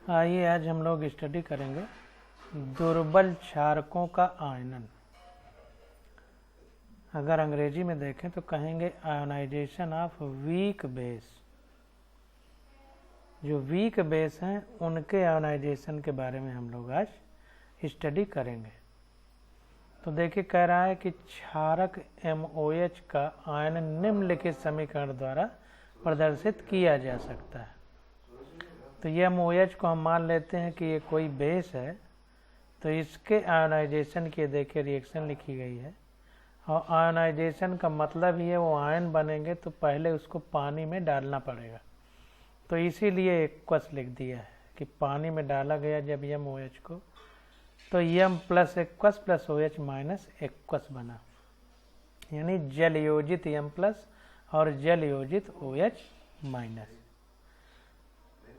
आइए आज हम लोग स्टडी करेंगे दुर्बल क्षारकों का आयनन। अगर अंग्रेजी में देखें तो कहेंगे आयोनाइजेशन ऑफ वीक बेस। जो वीक बेस हैं उनके आयोनाइजेशन के बारे में हम लोग आज स्टडी करेंगे। तो देखिए कह रहा है कि क्षारक MOH का आयनन निम्नलिखित समीकरण द्वारा प्रदर्शित किया जा सकता है। तो ये MOH को हम मान लेते हैं कि ये कोई बेस है, तो इसके आयोनाइजेशन की देखिए रिएक्शन लिखी गई है। और आयोनाइजेशन का मतलब ही है वो आयन बनेंगे तो पहले उसको पानी में डालना पड़ेगा, तो इसीलिए एक्वस लिख दिया है कि पानी में डाला गया जब MOH को तो M plus aqueous plus OH minus aqueous बना, यानी जल योजित M प्लस और जल योजित OH माइनस।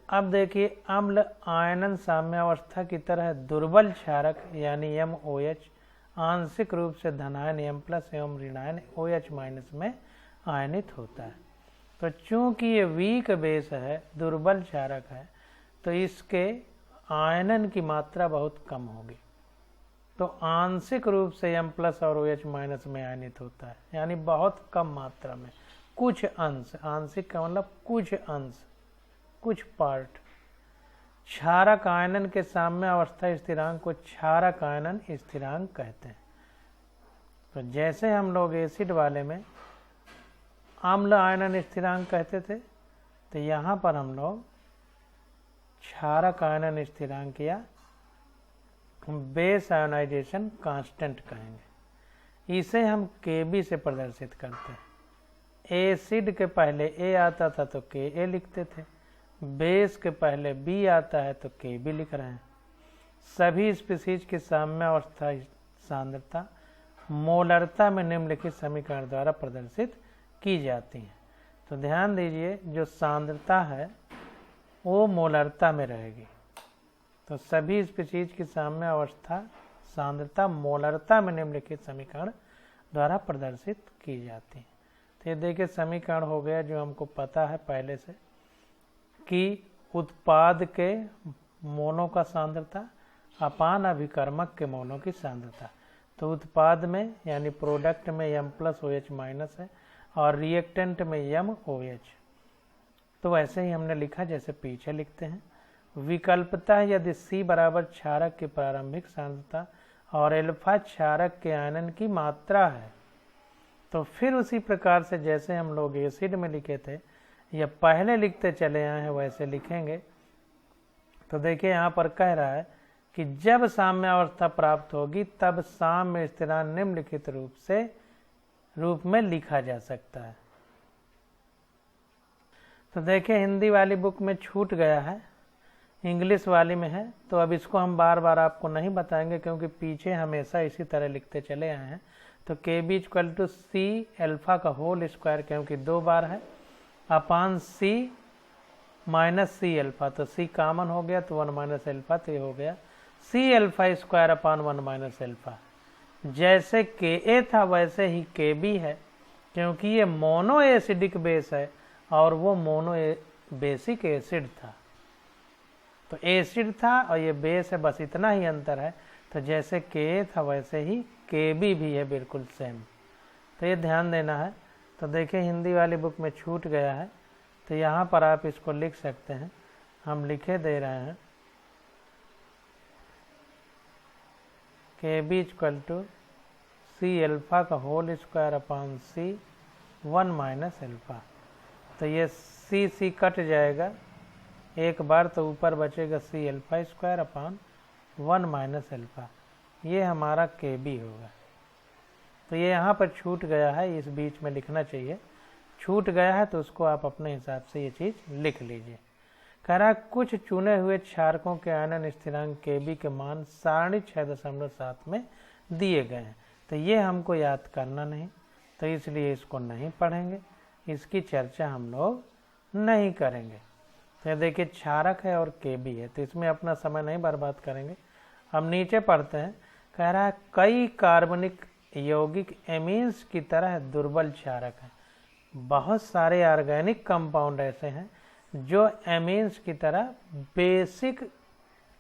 अब देखिए अम्ल आयनन साम्यावस्था की तरह दुर्बल क्षारक यानी MOH आंशिक रूप से धनायन M प्लस एवं ऋणायन OH माइनस में आयनित होता है। तो चूंकि ये वीक बेस है, दुर्बल क्षारक है, तो इसके आयनन की मात्रा बहुत कम होगी, तो आंशिक रूप से M प्लस और OH माइनस में आयनित होता है, यानी बहुत कम मात्रा में, कुछ अंश। आंशिक का मतलब कुछ अंश, कुछ पार्ट। क्षारक आयनन के साम्यावस्था स्थिरांक को क्षारक आयनन स्थिरांक कहते हैं। तो जैसे हम लोग एसिड वाले में अम्ल आयनन स्थिरांक कहते थे, तो यहाँ पर हम लोग क्षारक आयनन स्थिरांक या बेस आयोनाइजेशन कांस्टेंट कहेंगे। इसे हम Kb से प्रदर्शित करते हैं। एसिड के पहले A आता था तो Ka लिखते थे, बेस के पहले B आता है तो Kb लिख रहे हैं। सभी स्पीसीज की साम्यावस्था सांद्रता मोलरता में निम्नलिखित समीकरण द्वारा प्रदर्शित की जाती है। तो ध्यान दीजिए, जो सांद्रता है वो मोलरता में रहेगी, तो सभी स्पीसीज की साम्यावस्था सांद्रता मोलरता में निम्नलिखित समीकरण द्वारा प्रदर्शित की जाती है। तो ये देखिए समीकरण हो गया जो हमको पता है पहले से कि उत्पाद के मोनो का सांद्रता अपान अभिकर्मक के मोनो की सांद्रता। तो उत्पाद में यानी प्रोडक्ट में M प्लस OH माइनस है और रिएक्टेंट में MOH। तो वैसे ही हमने लिखा जैसे पीछे लिखते हैं। विकल्पतः यदि C बराबर क्षारक की प्रारंभिक सांद्रता और एल्फा क्षारक के आयनन की मात्रा है, तो फिर उसी प्रकार से जैसे हम लोग एसिड में लिखे थे या पहले लिखते चले आए हैं वैसे लिखेंगे। तो देखिए यहाँ पर कह रहा है कि जब साम्यावस्था प्राप्त होगी तब साम्य स्थिरांक निम्नलिखित रूप में लिखा जा सकता है। तो देखिए हिंदी वाली बुक में छूट गया है, इंग्लिश वाली में है, तो अब इसको हम बार बार आपको नहीं बताएंगे क्योंकि पीछे हमेशा इसी तरह लिखते चले आए हैं। तो Kb equal to C alpha का होल स्क्वायर, क्योंकि 2 बार है, upon C minus C alpha, तो C कॉमन हो गया तो 1 माइनस अल्फा, तो ये हो गया C alpha square upon 1 minus alpha. जैसे Ka था वैसे ही Kb है, क्योंकि ये मोनो एसिडिक बेस है और वो मोनो बेसिक एसिड था। तो एसिड था और ये बेस है, बस इतना ही अंतर है। तो जैसे Ka था वैसे ही Kb भी है, बिल्कुल सेम। तो ये ध्यान देना है। तो देखिए हिंदी वाली बुक में छूट गया है, तो यहाँ पर आप इसको लिख सकते हैं, हम लिखे दे रहे हैं Kb equal to C alpha का whole square upon C 1 minus alpha. तो ये C कट जाएगा एक बार, तो ऊपर बचेगा C alpha square upon 1 minus alpha. ये हमारा Kb होगा। तो ये यहाँ पर छूट गया है, इस बीच में लिखना चाहिए, छूट गया है तो उसको आप अपने हिसाब से ये चीज़ लिख लीजिए। कह रहा है कुछ चुने हुए क्षारकों के आयनन स्थिरांक Kb के मान सारणी 6.7 में दिए गए हैं। तो ये हमको याद करना नहीं, तो इसलिए इसको नहीं पढ़ेंगे, इसकी चर्चा हम लोग नहीं करेंगे। तो ये देखिए क्षारक है और Kb है, तो इसमें अपना समय नहीं बर्बाद करेंगे। हम नीचे पढ़ते हैं। कह रहा है कई कार्बनिक यौगिक एमीन्स की तरह दुर्बल क्षारक है। बहुत सारे ऑर्गेनिक कंपाउंड ऐसे हैं जो एमीन्स की तरह बेसिक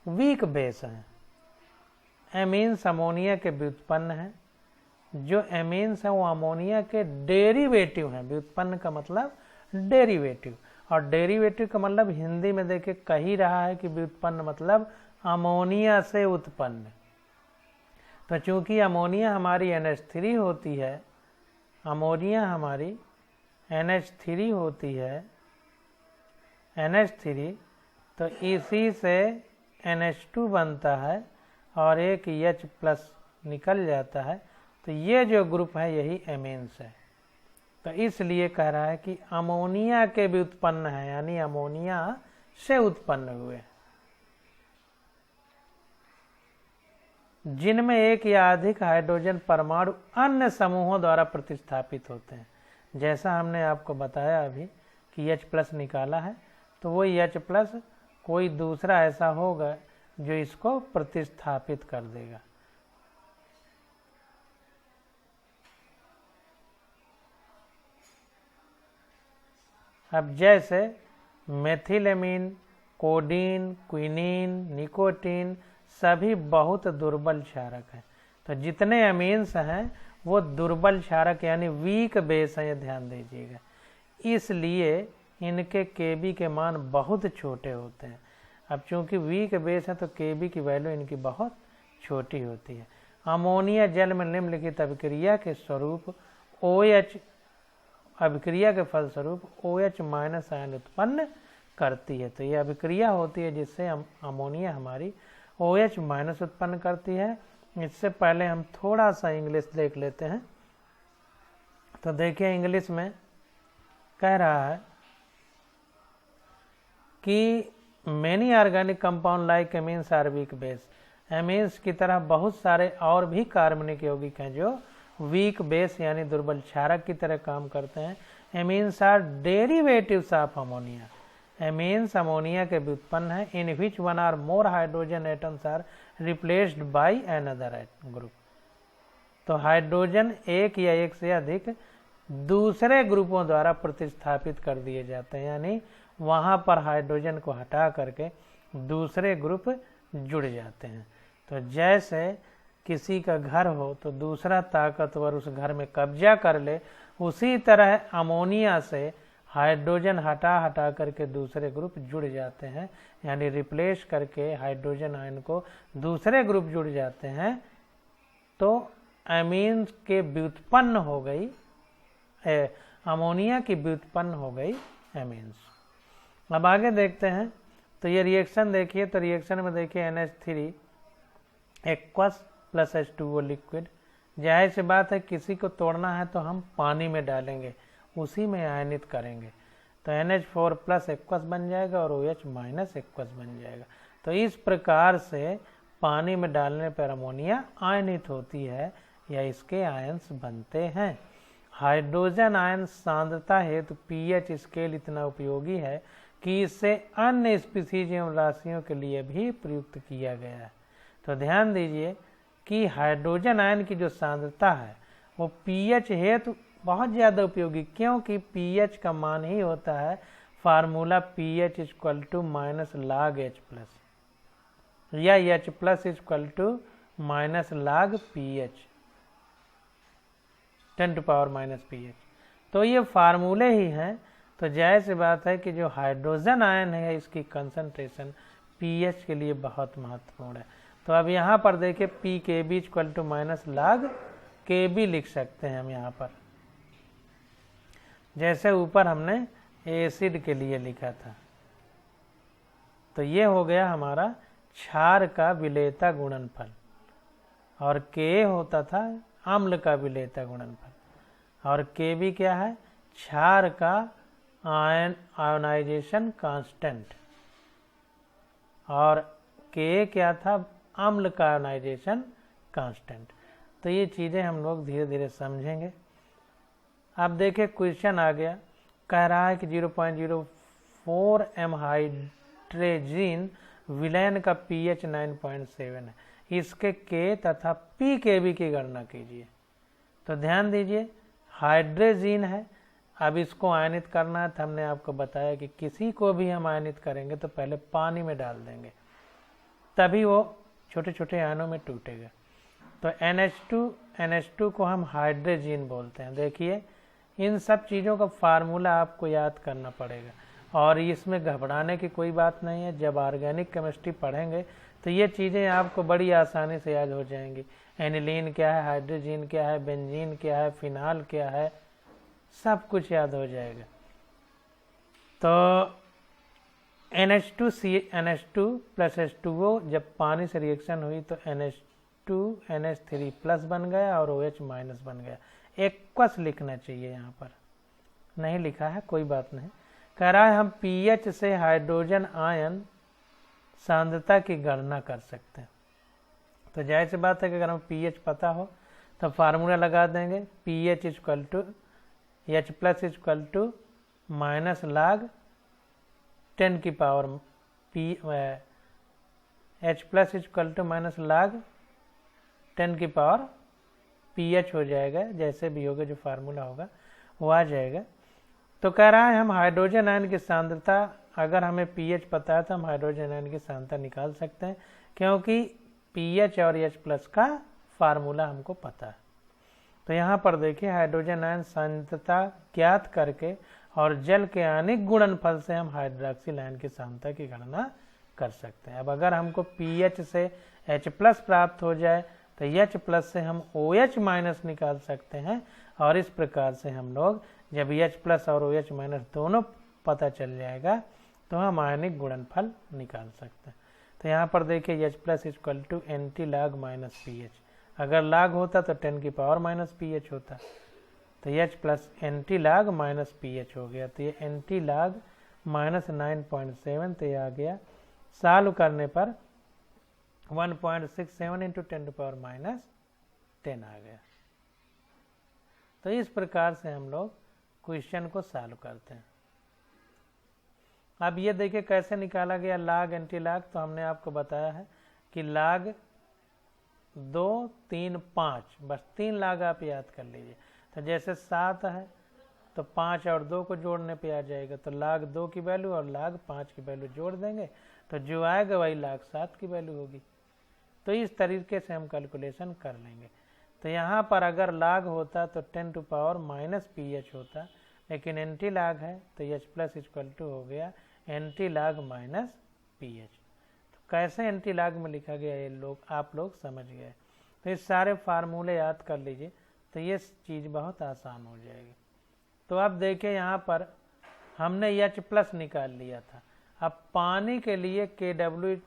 वीक बेस हैं। एमीन्स अमोनिया के व्युत्पन्न हैं। जो एमीन्स हैं वो अमोनिया के डेरिवेटिव हैं। व्युत्पन्न का मतलब डेरिवेटिव, और डेरिवेटिव का मतलब हिंदी में देखिए कह ही रहा है कि व्युत्पन्न मतलब अमोनिया से उत्पन्न। तो चूंकि अमोनिया हमारी NH3 होती है, अमोनिया हमारी NH3 होती है, NH3, तो इसी से NH2 बनता है और एक H+ निकल जाता है। तो ये जो ग्रुप है यही एमीन्स है। तो इसलिए कह रहा है कि अमोनिया के व्युत्पन्न है, यानी अमोनिया से उत्पन्न हुए, जिनमें एक या अधिक हाइड्रोजन परमाणु अन्य समूहों द्वारा प्रतिस्थापित होते हैं। जैसा हमने आपको बताया अभी कि H+ निकाला है, तो वो H+ कोई दूसरा ऐसा होगा जो इसको प्रतिस्थापित कर देगा। अब जैसे मेथिलेमीन, कोडीन, क्विनीन, निकोटीन सभी बहुत दुर्बल क्षारक हैं। तो जितने अमीन्स हैं वो दुर्बल क्षारक यानी वीक बेस हैं, ये ध्यान दीजिएगा। इसलिए इनके Kb के मान बहुत छोटे होते हैं। अब चूंकि वीक बेस है तो Kb की वैल्यू इनकी बहुत छोटी होती है। अमोनिया जल में निम्नलिखित अभिक्रिया के स्वरूप OH अभिक्रिया के फलस्वरूप OH- आयन उत्पन्न करती है। तो यह अभिक्रिया होती है जिससे अमोनिया हमारी OH- उत्पन्न करती है। इससे पहले हम थोड़ा सा इंग्लिश देख लेते हैं। तो देखिए इंग्लिश में कह रहा है कि many organic compound like amines are weak base. Amines की तरह बहुत सारे और भी कार्बनिक यौगिक हैं जो वीक बेस यानी दुर्बल क्षारक की तरह काम करते हैं। Amines are derivatives of ammonia. Amines ammonia के व्युत्पन्न हैं। In which one or more hydrogen atoms are replaced by another group. तो हाइड्रोजन एक या एक से अधिक दूसरे ग्रुपों द्वारा प्रतिस्थापित कर दिए जाते हैं, यानी वहां पर हाइड्रोजन को हटा करके दूसरे ग्रुप जुड़ जाते हैं। तो जैसे किसी का घर हो तो दूसरा ताकतवर उस घर में कब्जा कर ले, उसी तरह अमोनिया से हाइड्रोजन हटा करके दूसरे ग्रुप जुड़ जाते हैं, यानी रिप्लेस करके हाइड्रोजन आयन को दूसरे ग्रुप जुड़ जाते हैं। तो एमीन्स के व्युत्पन्न हो गई, अमोनिया की व्युत्पन्न हो गई एमीन्स। अब आगे देखते हैं। तो ये रिएक्शन देखिए, तो रिएक्शन में देखिए NH3 aqueous plus H2O liquid. जाहिर सी बात है किसी को तोड़ना है तो हम पानी में डालेंगे, उसी में आयनित करेंगे। तो NH4 प्लस एक्वस बन जाएगा और OH- एक्वस बन जाएगा। तो इस प्रकार से पानी में डालने पर अमोनिया आयनित होती है या इसके आयंस बनते हैं। हाइड्रोजन आयन सांद्रता हेतु pH स्केल इतना उपयोगी है कि इसे अन्य स्पीसीज एवं राशियों के लिए भी प्रयुक्त किया गया है। तो ध्यान दीजिए कि हाइड्रोजन आयन की जो सांद्रता है वो pH हेतु बहुत ज़्यादा उपयोगी, क्योंकि pH का मान ही होता है फार्मूला pH = log H+ या H+ = log pH 10⁻⁻⁻. तो ये फार्मूले ही हैं। तो जाहिर सी बात है कि जो हाइड्रोजन आयन है इसकी कंसंट्रेशन pH के लिए बहुत महत्वपूर्ण है। तो अब यहाँ पर देखिए pKb = log Kb लिख सकते हैं हम यहाँ पर, जैसे ऊपर हमने एसिड के लिए लिखा था। तो ये हो गया हमारा क्षार का विलेयता गुणनफल, और Ka होता था अम्ल का विलेयता गुणनफल, और Kb क्या है, क्षार का आयोनाइजेशन कांस्टेंट, और Ka क्या था, अम्ल का आयोनाइजेशन कांस्टेंट। तो ये चीज़ें हम लोग धीरे धीरे समझेंगे। अब देखिए क्वेश्चन आ गया, कह रहा है कि 0.04 m हाइड्रोजीन विलयन का pH 9.7 है, इसके K तथा pKb की गणना कीजिए। तो ध्यान दीजिए हाइड्रोजीन है, अब इसको आयनित करना है तो हमने आपको बताया कि किसी को भी हम आयनित करेंगे तो पहले पानी में डाल देंगे, तभी वो छोटे छोटे आयनों में टूटेगा। तो NH2 को हम हाइड्रोजन बोलते हैं। देखिए इन सब चीज़ों का फार्मूला आपको याद करना पड़ेगा, और इसमें घबराने की कोई बात नहीं है। जब ऑर्गेनिक केमिस्ट्री पढ़ेंगे तो ये चीज़ें आपको बड़ी आसानी से याद हो जाएंगी। एनिलीन क्या है, हाइड्रोजन क्या है, बेंजीन क्या है, फिनाल क्या है, सब कुछ याद हो जाएगा। तो NH2 प्लस H2O जब पानी से रिएक्शन हुई तो NH2 NH3 प्लस बन गया और OH माइनस बन गया। एक्वस लिखना चाहिए, यहाँ पर नहीं लिखा है, कोई बात नहीं। कह रहा है हम pH से हाइड्रोजन आयन सांद्रता की गणना कर सकते हैं। तो जाहिर सी बात है कि अगर हम pH पता हो तो फार्मूला लगा देंगे, pH equal to H plus equal to minus log 10 की power H plus equal to minus log 10 की पावर pH हो जाएगा। जैसे भी होगा जो फार्मूला होगा वो आ जाएगा। तो कह रहा है हम हाइड्रोजन आयन की सांद्रता, अगर हमें pH पता है तो हम हाइड्रोजन आयन की सांद्रता निकाल सकते हैं, क्योंकि pH और H प्लस का फार्मूला हमको पता है। तो यहाँ पर देखिए हाइड्रोजन आयन सांद्रता ज्ञात करके और जल के आयनिक गुणनफल से हम हाइड्रोक्सिल आयन की सांद्रता की गणना कर सकते हैं। अब अगर हमको pH से H प्लस प्राप्त हो जाए तो H प्लस से हम OH माइनस निकाल सकते हैं, और इस प्रकार से हम लोग जब H प्लस और OH माइनस दोनों पता चल जाएगा तो हम आयनिक गुणनफल निकाल सकते हैं। तो यहाँ पर देखिए H plus equal to NT log minus pH, अगर log होता तो 10 की पावर माइनस pH होता, तो H plus NT log minus pH हो गया। तो ये NT log माइनस 9.7, तो ये आ गया, सॉल्व करने पर 1.67 इंटू 10 टू पावर माइनस 10 आ गया। तो इस प्रकार से हम लोग क्वेश्चन को सॉल्व करते हैं। अब ये देखिए कैसे निकाला गया log एंटी log। तो हमने आपको बताया है कि log 2 3 5, बस 3 log आप याद कर लीजिए। तो जैसे 7 है तो 5 और 2 को जोड़ने पे आ जाएगा, तो log 2 की वैल्यू और log 5 की वैल्यू जोड़ देंगे तो जो आएगा वही log 7 की वैल्यू होगी। तो इस तरीके से हम कैलकुलेशन कर लेंगे। तो यहाँ पर अगर log होता तो 10 टू पावर माइनस pH होता, लेकिन एंटी log है तो H प्लस इक्वल टू हो गया एंटी log माइनस pH। तो कैसे एंटी log में लिखा गया ये आप लोग समझ गए। तो ये सारे फार्मूले याद कर लीजिए तो ये चीज़ बहुत आसान हो जाएगी। तो अब देखिए यहाँ पर हमने H प्लस निकाल लिया था। अब पानी के लिए KW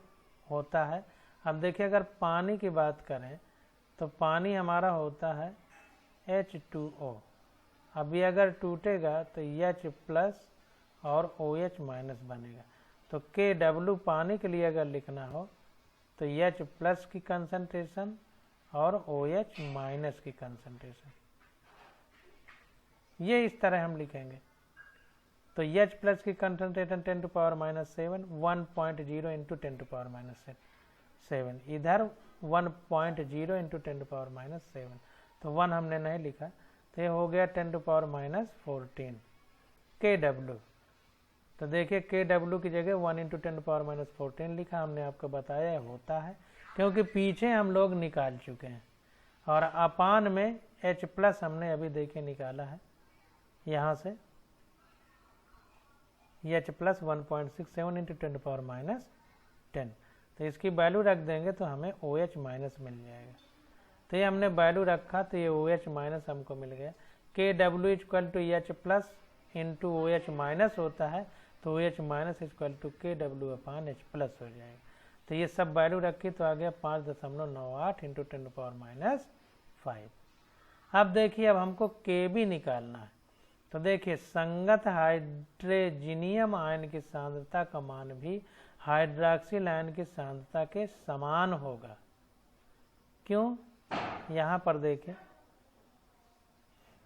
होता है। अब देखिए अगर पानी की बात करें तो पानी हमारा होता है H2O। अब ये अगर टूटेगा तो H प्लस और OH माइनस बनेगा। तो KW पानी के लिए अगर लिखना हो तो H प्लस की कंसंट्रेशन और OH माइनस की कंसंट्रेशन, ये इस तरह हम लिखेंगे। तो H प्लस की concentration 10 to power minus 7, 1.0 into 10 to power minus 7, इधर 1.0 इंटू 10 टू पावर माइनस 7, तो 1 हमने नहीं लिखा, तो ये हो गया 10 टू पावर माइनस 14 KW। तो देखिए KW की जगह 1 इंटू 10 टू पावर माइनस 14 लिखा। हमने आपको बताया होता है क्योंकि पीछे हम लोग निकाल चुके हैं, और अपान में H प्लस हमने अभी देखिए निकाला है यहाँ से, H plus 1.67 into 10 to power minus 10, तो इसकी वैल्यू रख देंगे तो हमें OH माइनस मिल जाएगा। तो ये हमने वैल्यू रखा तो ये OH माइनस हमको मिल गया। KW equal to H plus into OH minus होता है, तो OH minus equal to KW upon H plus हो जाएगा। तो ये सब वैल्यू रखी तो आ गया 5.98 इंटू 10 टू पावर माइनस 5। अब देखिए अब हमको KB निकालना है। तो देखिए संगत हाइड्रोजीनियम आयन की सांद्रता का मान भी हाइड्रोक्सिल आयन की सांद्रता के समान होगा। क्यों? यहाँ पर देखिए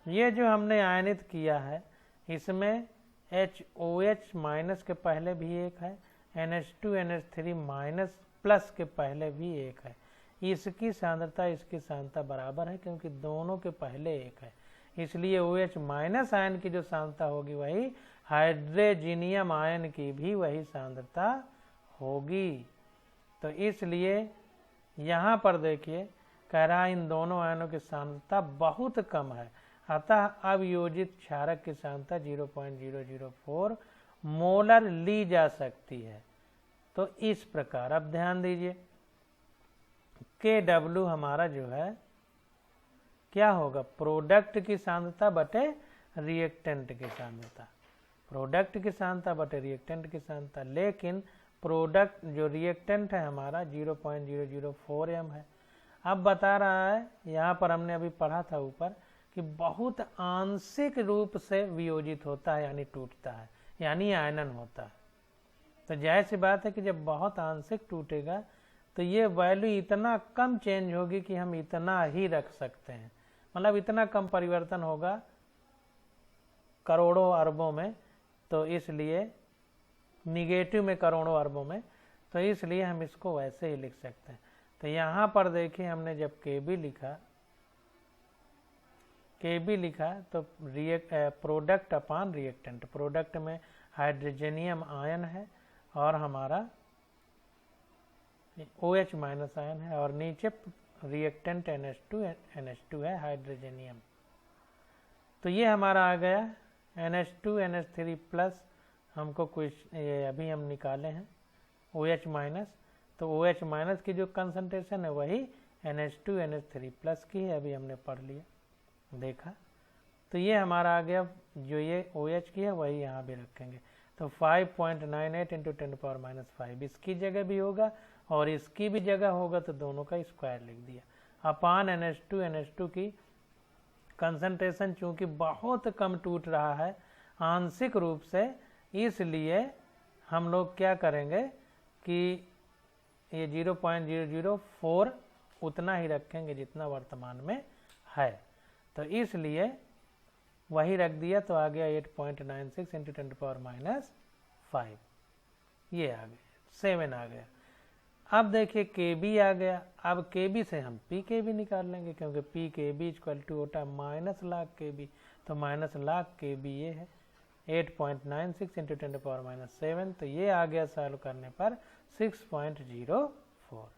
ये जो हमने आयनित किया है इसमें HOH माइनस के पहले भी एक है, NH2 NH3 माइनस प्लस के पहले भी एक है। इसकी सांद्रता इसकी सांद्रता बराबर है क्योंकि दोनों के पहले एक है। इसलिए OH माइनस आयन की जो सांद्रता होगी वही हाइड्रोजीनियम आयन की भी वही सांद्रता होगी। तो इसलिए यहाँ पर देखिए कह रहा है इन दोनों आयनों की सांद्रता बहुत कम है, अतः अवयोजित क्षारक की सांद्रता 0.004 मोलर ली जा सकती है। तो इस प्रकार अब ध्यान दीजिए Kw हमारा जो है क्या होगा, प्रोडक्ट की सांद्रता बटे रिएक्टेंट की सांद्रता, प्रोडक्ट की सांद्रता बटे रिएक्टेंट की सांद्रता। लेकिन प्रोडक्ट जो रिएक्टेंट है हमारा 0.004 m है। अब बता रहा है, यहाँ पर हमने अभी पढ़ा था ऊपर कि बहुत आंशिक रूप से वियोजित होता है यानी टूटता है, यानी आयनन होता है। तो जाहिर सी बात है कि जब बहुत आंशिक टूटेगा तो ये वैल्यू इतना कम चेंज होगी कि हम इतना ही रख सकते हैं, मतलब इतना कम परिवर्तन होगा करोड़ों अरबों में, तो इसलिए निगेटिव में करोड़ों अरबों में, तो इसलिए हम इसको वैसे ही लिख सकते हैं। तो यहाँ पर देखिए हमने जब Kb लिखा तो प्रोडक्ट अपान रिएक्टेंट, प्रोडक्ट में हाइड्रोजनियम आयन है और हमारा OH माइनस आयन है और नीचे रिएक्टेंट NH2 है हाइड्रोजनियम। तो ये हमारा आ गया NH2 NH3 प्लस, हमको कुछ अभी हम निकाले हैं OH माइनस, तो OH माइनस की जो कंसंट्रेशन है वही NH2 NH3 प्लस की है, अभी हमने पढ़ लिया देखा। तो ये हमारा आ गया, जो ये OH की है वही यहाँ भी रखेंगे, तो 5.98 × 10⁻⁵ इसकी जगह भी होगा और इसकी भी जगह होगा, तो दोनों का स्क्वायर लिख दिया। अपान NH2 की कंसंट्रेशन चूंकि बहुत कम टूट रहा है आंशिक रूप से, इसलिए हम लोग क्या करेंगे कि ये 0.004 उतना ही रखेंगे जितना वर्तमान में है, तो इसलिए वही रख दिया। तो आ गया 8.96 × 10⁻⁵, ये आ गया 7 आ गया। अब देखिए Kb आ गया, अब Kb से हम Pkb निकाल लेंगे क्योंकि Pkb इक्वल टू होता है माइनस लाख Kb, तो माइनस लाख Kb ये है 8.96 × 10⁻⁷, तो ये आ गया सॉल्व करने पर 6.04।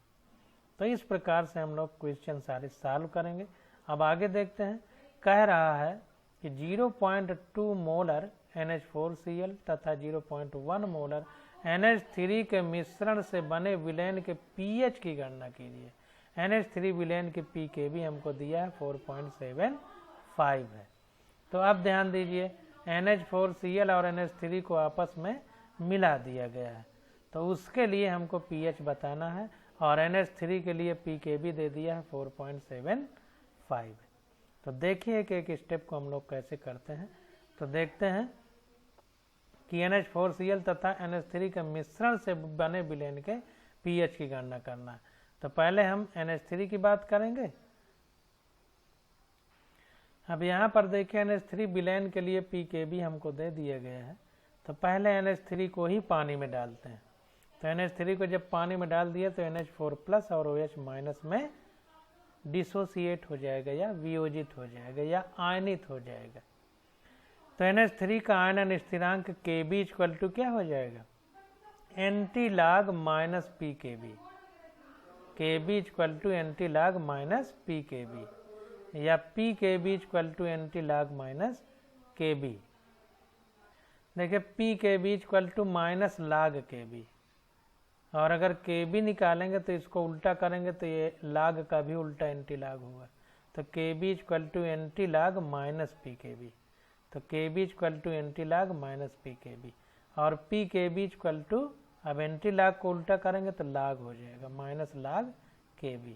तो इस प्रकार से हम लोग क्वेश्चन सारे सॉल्व करेंगे। अब आगे देखते हैं, कह रहा है कि 0.2 मोलर NH4Cl तथा 0.1 मोलर NH3 के मिश्रण से बने विलयन के pH की गणना कीजिए। NH3 विलयन के Pkb हमको दिया है 4.75 है। तो अब ध्यान दीजिए NH4Cl और NH3 को आपस में मिला दिया गया है, तो उसके लिए हमको pH बताना है और NH3 के लिए Pkb दे दिया है 4.75। तो देखिए कि एक स्टेप को हम लोग कैसे करते हैं। तो देखते हैं कि NH4Cl तथा NH3 के मिश्रण से बने विलयन के pH की गणना करना है। तो पहले हम NH3 की बात करेंगे। अब यहाँ पर देखिए NH3 विलयन के लिए Pkb हमको दे दिया गया है, तो पहले NH3 को ही पानी में डालते हैं। तो NH3 को जब पानी में डाल दिया तो NH4 प्लस और OH माइनस में डिसोसिएट हो जाएगा या वियोजित हो जाएगा या आयनित हो जाएगा। तो NH3 का आयनन स्थिरांक Kb इक्वल टू क्या हो जाएगा, NT log minus Pkb, Kb equal to NT log minus Pkb या Pkb equal to NT log minus Kb। देखिए Pkb equal to minus log Kb, और अगर Kb निकालेंगे तो इसको उल्टा करेंगे तो ये log का भी उल्टा NT log होगा, तो Kb equal to NT log minus Pkb, तो Kb equal to NT log minus Pkb और Pkb इक्वल टू, अब NT log को उल्टा करेंगे तो log हो जाएगा माइनस log Kb।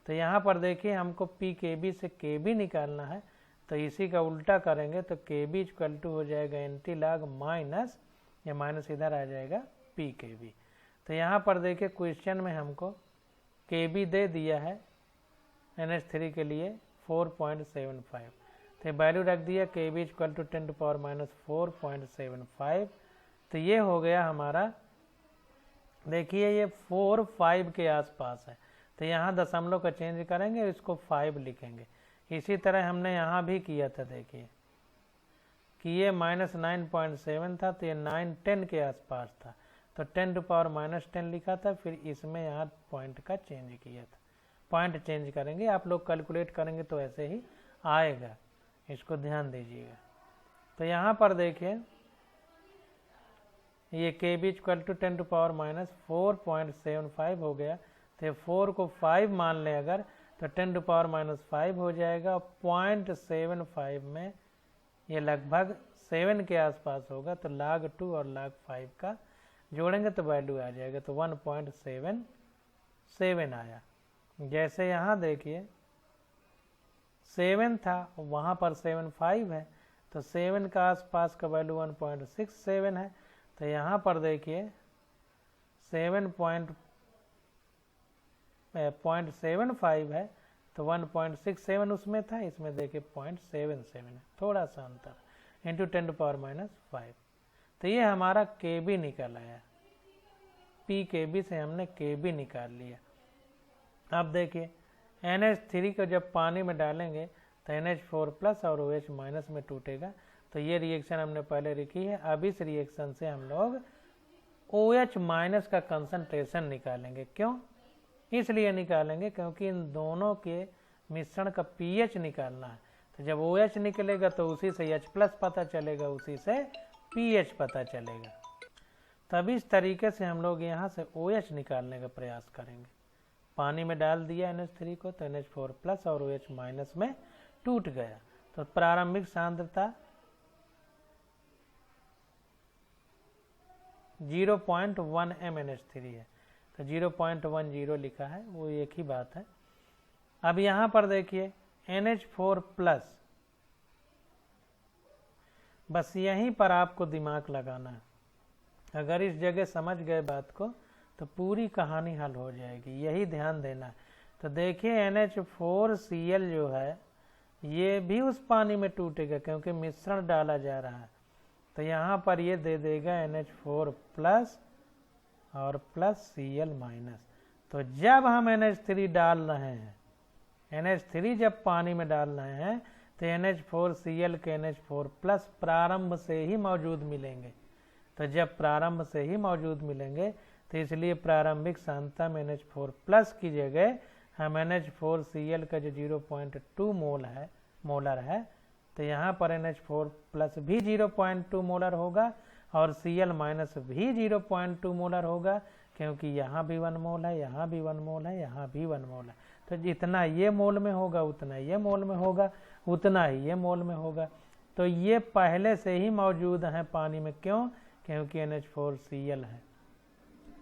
तो यहाँ पर देखिए हमको Pkb से Kb निकालना है, तो इसी का उल्टा करेंगे तो Kb इक्वल टू हो जाएगा NT log माइनस, या माइनस इधर आ जाएगा Pkb। तो यहाँ पर देखिए क्वेश्चन में हमको Kb दे दिया है NH3 के लिए 4.75, तो वैल्यू रख दिया Kb इक्वल टू 10⁻⁴.75। तो ये हो गया हमारा, देखिए ये 4 5 के आसपास है, तो यहाँ दशमलव का चेंज करेंगे, इसको 5 लिखेंगे, इसी तरह हमने यहाँ भी किया था, देखिए कि ये -9.7 था, तो ये 9-10 के आसपास था, तो 10⁻⁻10 लिखा था। फिर इसमें यहाँ पॉइंट का चेंज किया था। पॉइंट चेंज करेंगे, आप लोग कैलकुलेट करेंगे तो ऐसे ही आएगा, इसको ध्यान दीजिएगा। तो यहाँ पर देखिए ये KB = 10⁻⁻4.75 हो गया, तो 4 को 5 मान लें अगर, तो 10⁻⁵ हो जाएगा। 0.75 में ये लगभग 7 के आसपास होगा, तो log 2 और log 5 का जोड़ेंगे तो वैल्यू आ जाएगा, तो 1.77 आया। जैसे यहाँ देखिए 7 था, वहाँ पर 7.5 है, तो 7 का आसपास का वैल्यू 1.67 है। तो यहाँ पर देखिए 0.75 है, तो 1.67 उसमें था, इसमें देखिए 0.77 है, थोड़ा सा अंतर, इंटू 10⁻⁵। तो ये हमारा KB निकल आया। PKB से हमने KB निकाल लिया। अब देखिए NH3 को जब पानी में डालेंगे तो NH4+ और OH- में टूटेगा, तो ये रिएक्शन हमने पहले लिखी है। अब इस रिएक्शन से हम लोग OH- का कंसंट्रेशन निकालेंगे। क्यों? इसलिए निकालेंगे क्योंकि इन दोनों के मिश्रण का pH निकालना है। तो जब OH निकलेगा तो उसी से H+ पता चलेगा, उसी से pH पता चलेगा। तब इस तरीके से हम लोग यहाँ से OH निकालने का प्रयास करेंगे। पानी में डाल दिया NH3 को, तो NH4+ और OH- में टूट गया, तो प्रारंभिक सांद्रता 0.1 m NH3 है, तो 0.10 लिखा है, वो एक ही बात है। अब यहाँ पर देखिए NH4+, बस यहीं पर आपको दिमाग लगाना है। अगर इस जगह समझ गए बात को तो पूरी कहानी हल हो जाएगी, यही ध्यान देना है। तो देखिए NH4Cl जो है ये भी उस पानी में टूटेगा क्योंकि मिश्रण डाला जा रहा है, तो यहाँ पर ये दे देगा NH4+ और +Cl-। तो जब हम NH3 डाल रहे हैं, NH3 जब पानी में डाल रहे हैं तो NH4Cl के NH4+ प्रारंभ से ही मौजूद मिलेंगे। तो जब प्रारंभ से ही मौजूद मिलेंगे तो इसलिए प्रारंभिक सांद्रता में NH4+ की जगह हम NH4Cl का जो 0.2 मोलर है, तो यहाँ पर NH4+ भी 0.2 मोलर होगा और Cl- भी 0.2 मोलर होगा, क्योंकि यहाँ भी 1 मोल है, यहाँ भी 1 मोल है, यहाँ भी 1 मोल है। तो जितना ये मोल में होगा उतना ये मोल में होगा, उतना ही ये मोल में होगा। तो ये पहले से ही मौजूद है पानी में। क्यों? क्योंकि NH4Cl है,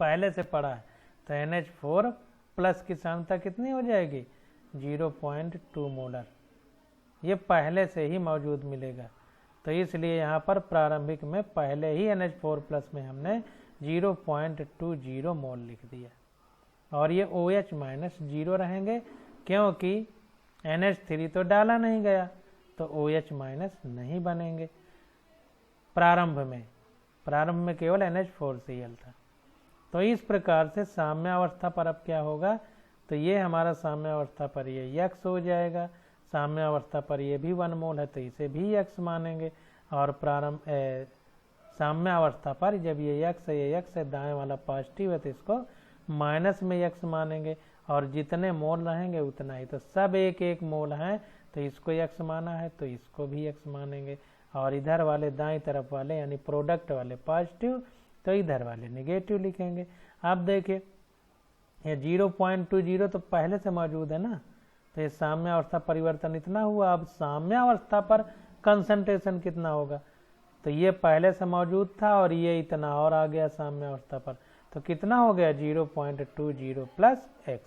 पहले से पड़ा है। तो NH4+ की सांद्रता कितनी हो जाएगी? 0.2 मोलर, ये पहले से ही मौजूद मिलेगा। तो इसलिए यहाँ पर प्रारंभिक में पहले ही NH4+ में हमने 0.20 मोल लिख दिया, और ये OH- 0 रहेंगे क्योंकि NH3 तो डाला नहीं गया, तो OH- नहीं बनेंगे। प्रारंभ में केवल NH4Cl था। तो इस प्रकार से साम्यावस्था पर अब क्या होगा, तो ये हमारा साम्यावस्था पर ये X हो जाएगा, साम्यावस्था पर ये भी 1 मोल है तो इसे भी X मानेंगे, और साम्यावस्था पर जब ये X है, दाएं वाला पॉजिटिव है तो इसको माइनस में X मानेंगे, और जितने मोल रहेंगे उतना ही। तो सब एक एक मोल हैं तो इसको X माना है तो इसको भी X मानेंगे, और इधर वाले दाएं तरफ वाले यानी प्रोडक्ट वाले पॉजिटिव तो इधर वाले नेगेटिव लिखेंगे। अब देखिए ये 0.20 तो पहले से मौजूद है ना, तो ये साम्यावस्था परिवर्तन इतना हुआ। अब साम्यावस्था पर कंसंट्रेशन कितना होगा, तो ये पहले से मौजूद था और ये इतना और आ गया साम्यावस्था पर, तो कितना हो गया 0.20 + X,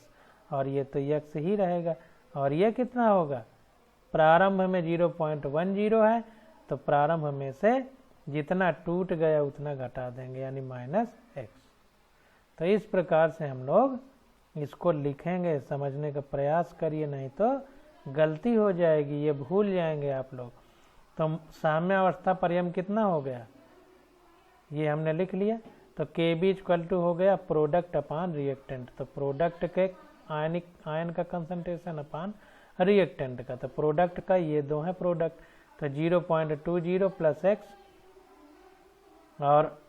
और ये तो X ही रहेगा। और ये कितना होगा, प्रारंभ में 0.10 है तो प्रारंभ में से जितना टूट गया उतना घटा देंगे यानी -X। तो इस प्रकार से हम लोग इसको लिखेंगे, समझने का प्रयास करिए, नहीं तो गलती हो जाएगी, ये भूल जाएंगे आप लोग। तो साम्यावस्था पर यम कितना हो गया, ये हमने लिख लिया। तो KB = हो गया प्रोडक्ट अपान रिएक्टेंट, तो प्रोडक्ट के आयन का कंसंट्रेशन अपान रिएक्टेंट का। तो प्रोडक्ट का ये दो है प्रोडक्ट, तो 0.20 प्लस एक्स और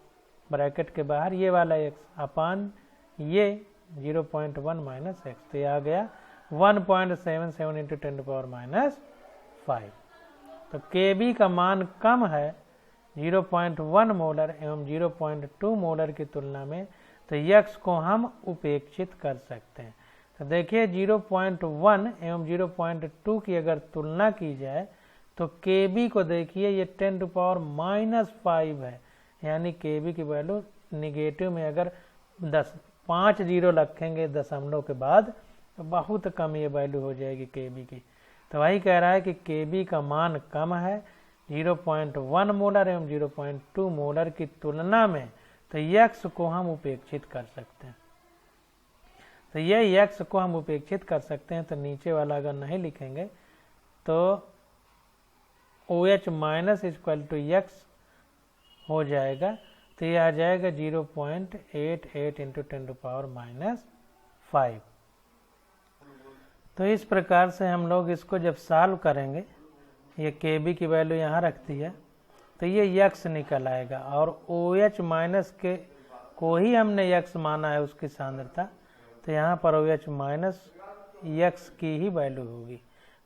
ब्रैकेट के बाहर ये वाला एक्स अपान ये 0.1 माइनस एक्स, तो ये आ गया 1.77 इंटू 10⁻⁵। तो Kb का मान कम है 0.1 मोलर एवं 0.2 मोलर की तुलना में, तो यक्स को हम उपेक्षित कर सकते हैं। तो देखिए 0.1 एवं 0.2 की अगर तुलना की जाए तो Kb को देखिए ये 10⁻⁵ है, यानी Kb की वैल्यू निगेटिव में अगर 5 जीरो रखेंगे दशमलव के बाद तो बहुत कम ये वैल्यू हो जाएगी Kb की। तो वही कह रहा है कि Kb का मान कम है 0.1 मोलर एवं 0.2 मोलर की तुलना में, तो यक्स को हम उपेक्षित कर सकते हैं। तो ये यक्स को हम उपेक्षित कर सकते हैं, तो नीचे वाला अगर नहीं लिखेंगे तो OH minus equal to x हो जाएगा, तो ये आ जाएगा 0.88 इंटू 10⁻⁵। तो इस प्रकार से हम लोग इसको जब सॉल्व करेंगे, ये Kb की वैल्यू यहाँ रखती है तो ये यक्स निकल आएगा, और OH माइनस के को ही हमने यक्स माना है उसकी सांद्रता, तो यहाँ पर OH माइनस यक्स की ही वैल्यू होगी,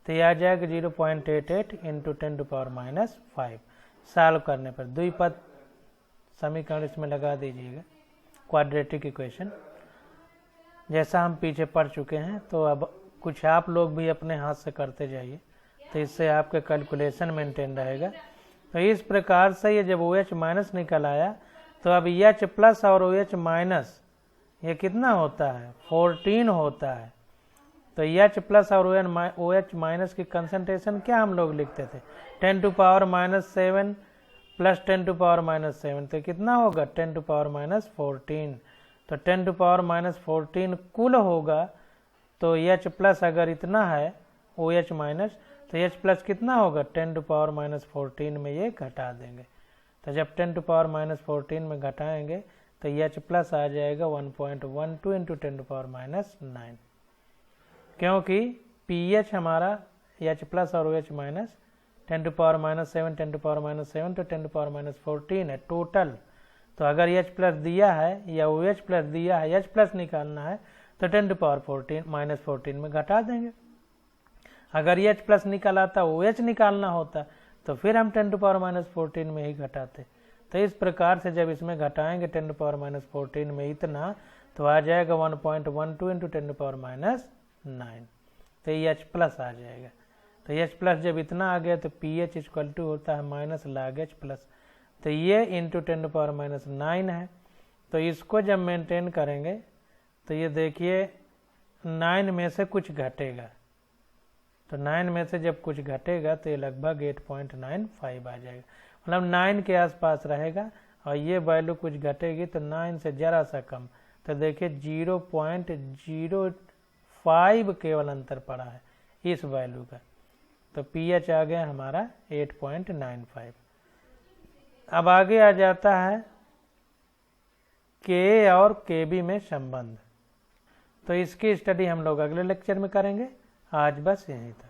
तो यह आ जाएगा 0.88 इंटू 10⁻⁵। सॉल्व करने पर द्विपद समीकरण इसमें लगा दीजिएगा, क्वाड्रेटिक इक्वेशन जैसा हम पीछे पढ़ चुके हैं। तो अब कुछ आप लोग भी अपने हाथ से करते जाइए, तो इससे आपके कैलकुलेशन मेंटेन रहेगा। तो इस प्रकार से ये जब OH माइनस निकल आया, तो अब H प्लस और OH माइनस ये कितना होता है 14 होता है। तो H प्लस और OH माइनस की कंसंट्रेशन क्या हम लोग लिखते थे 10⁻⁷ प्लस 10⁻⁷, तो कितना होगा 10⁻⁴। तो 10⁻⁴ कुल होगा, तो H प्लस अगर इतना है OH माइनस, तो H प्लस कितना होगा 10⁻⁴ में ये घटा देंगे। तो जब 10⁻⁴ में घटाएंगे तो H प्लस आ जाएगा 1.12 इंटू 10⁻⁹, क्योंकि pH हमारा H प्लस और OH माइनस 10⁻⁷ 10⁻⁷ तो 10⁻⁴ है टोटल। तो अगर H प्लस दिया है या OH प्लस दिया है, H प्लस निकालना है तो 10⁻⁻14 में घटा देंगे। अगर H प्लस निकाला था OH निकालना होता तो फिर हम 10⁻⁴ में ही घटाते। तो इस प्रकार से जब इसमें घटाएंगे 10⁻⁴ में इतना, तो आ जाएगा 1.12 इंटू 10⁻⁹, तो H प्लस आ जाएगा। तो H प्लस जब इतना आ गया तो pH इक्वल टू होता है माइनस log H प्लस, तो ये इंटू 10⁻⁹ है। तो इसको जब मेंटेन करेंगे तो ये देखिए 9 में से कुछ घटेगा, तो 9 में से जब कुछ घटेगा तो ये लगभग 8.95 आ जाएगा, मतलब 9 के आसपास रहेगा। और ये वैल्यू कुछ घटेगी तो 9 से ज़रा सा कम, तो देखिए 0.05 केवल अंतर पड़ा है इस वैल्यू का। तो pH आ गया हमारा 8.95। अब आगे आ जाता है Ka और Kb में संबंध, तो इसकी स्टडी हम लोग अगले लेक्चर में करेंगे। आज बस यहीं तक।